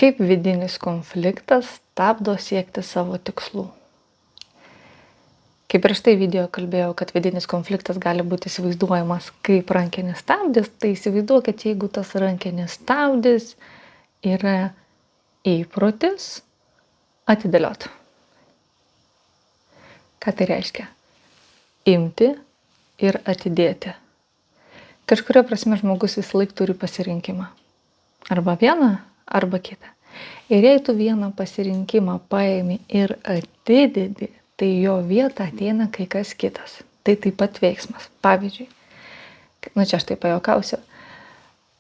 Kaip vidinis konfliktas stabdo siekti savo tikslų? Kaip prieš tai video kalbėjau, kad vidinis konfliktas gali būti įsivaizduojamas kaip rankinis stabdis, tai įsivaizduokit, jeigu tas rankinis stabdis yra įprotis atidėliot. Ką tai reiškia? Imti ir atidėti. Kažkuria prasme žmogus vis laik turi pasirinkimą. Arba vieną, arba kitą. Ir jei tu vieną pasirinkimą paimi ir atidedi, tai jo vietą ateina kai kas kitas. Tai taip pat veiksmas. Pavyzdžiui, čia aš taip pajuokausiu,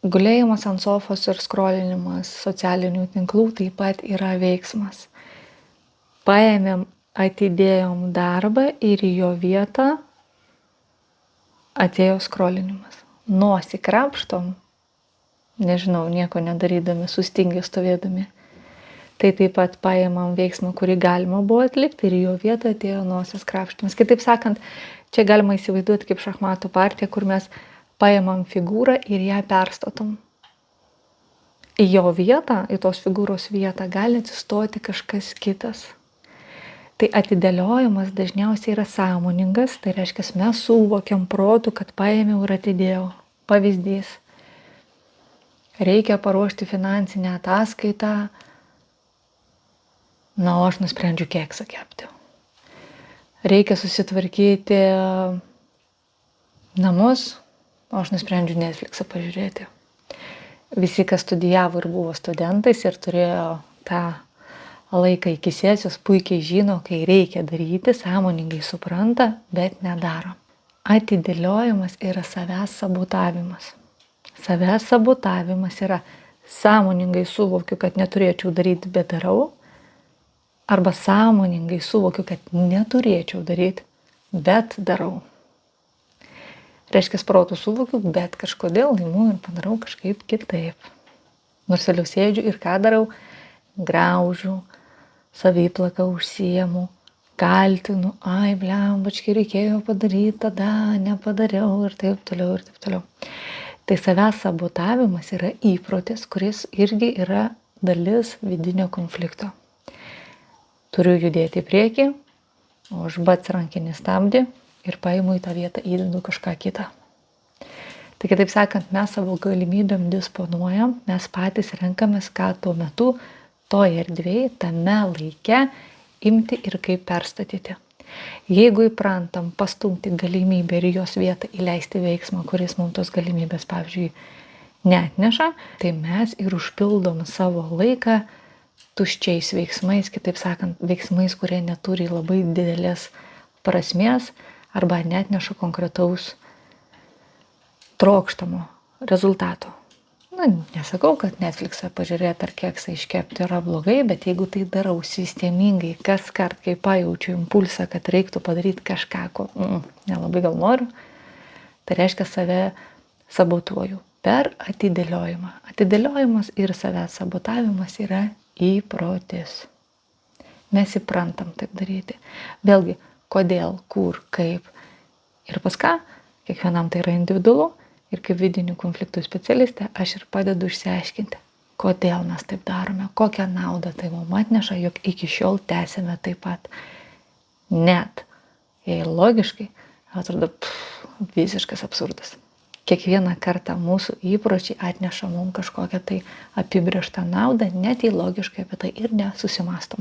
gulėjimas ant sofos ir skrolinimas socialinių tinklų taip pat yra veiksmas. Paėmėm, atidėjom darbą ir į jo vietą atėjo skrolinimas. Nosį krapštom, nežinau, nieko nedarydami, sustingę stovėdami. Tai taip pat paėmam veiksmą, kurį galima buvo atlikti ir į jo vietą atėjo nosies krapštymas. Kitaip sakant, čia galima įsivaizduoti kaip šachmatų partiją, kur mes paėmam figūrą ir ją perstatom. Į jo vietą, į tos figūros vietą gali atsistoti kažkas kitas. Tai atidėliojimas dažniausiai yra sąmoningas, tai reiškia, mes suvokiam protu, kad paėmiau ir atidėjau. Pavyzdys. Reikia paruošti finansinę ataskaitą, o aš nusprendžiu keksą kepti. Reikia susitvarkyti namus, o aš nusprendžiu Netflixą pažiūrėti. Visi, kas studijavo ir buvo studentais ir turėjo tą laiką iki sesijos, puikiai žino, kai reikia daryti, sąmoningai supranta, bet nedaro. Atidėliojimas yra savęs sabotavimas. Savęs sabotavimas yra sąmoningai suvokiu, kad neturėčiau daryti, bet darau. Arba sąmoningai suvokiu, kad neturėčiau daryti, bet darau. Reiškia, protu suvokiu, bet kažkodėl imu ir padarau kažkaip kitaip. Nors vėliau sėdžiu ir ką darau? Graužiu, saviplaka užsiemu, kaltinu, blembački reikėjo padaryti, tada nepadariau ir taip toliau ir taip toliau. Tai savęs sabotavimas yra įprotis, kuris irgi yra dalis vidinio konflikto. Turiu judėti į priekį, o aš bats rankinį stabdį ir paimu į tą vietą, įdedu kažką kitą. Tai kitaip sakant, mes savo galimybėm disponuojam, mes patys renkamės, ką tuo metu, toje erdvėje, tame laike imti ir kaip perstatyti. Jeigu įprantam pastumti galimybę ir jos vietą įleisti veiksmą, kuris mums tos galimybės, pavyzdžiui, neatneša, tai mes ir užpildom savo laiką tuščiais veiksmais, kitaip sakant, veiksmais, kurie neturi labai didelės prasmės arba neatneša konkretaus trokštamo rezultato. Nesakau, kad Netflixą pažiūrėti ar keksą iškepti yra blogai, bet jeigu tai darau sistemingai, kas kart, kai pajaučiu impulsą, kad reiktų padaryti kažką, ko nelabai gal noriu, tai reiškia save sabotuoju per atidėliojimą. Atidėliojimas ir savęs sabotavimas yra įprotis. Mes įprantam taip daryti. Vėlgi, kodėl, kur, kaip ir pas ką, kiekvienam tai yra individualu. Ir kaip vidinių konfliktų specialistė, aš ir padedu išsiaiškinti, kodėl mes taip darome, kokią naudą tai mums atneša, jog iki šiol tęsime taip pat. Net jei logiškai, atrodo, visiškas absurdas. Kiekvieną kartą mūsų įpročiai atneša mums kažkokią tai apibrėžtą naudą, net jei logiškai apie tai ir nesusimąstom.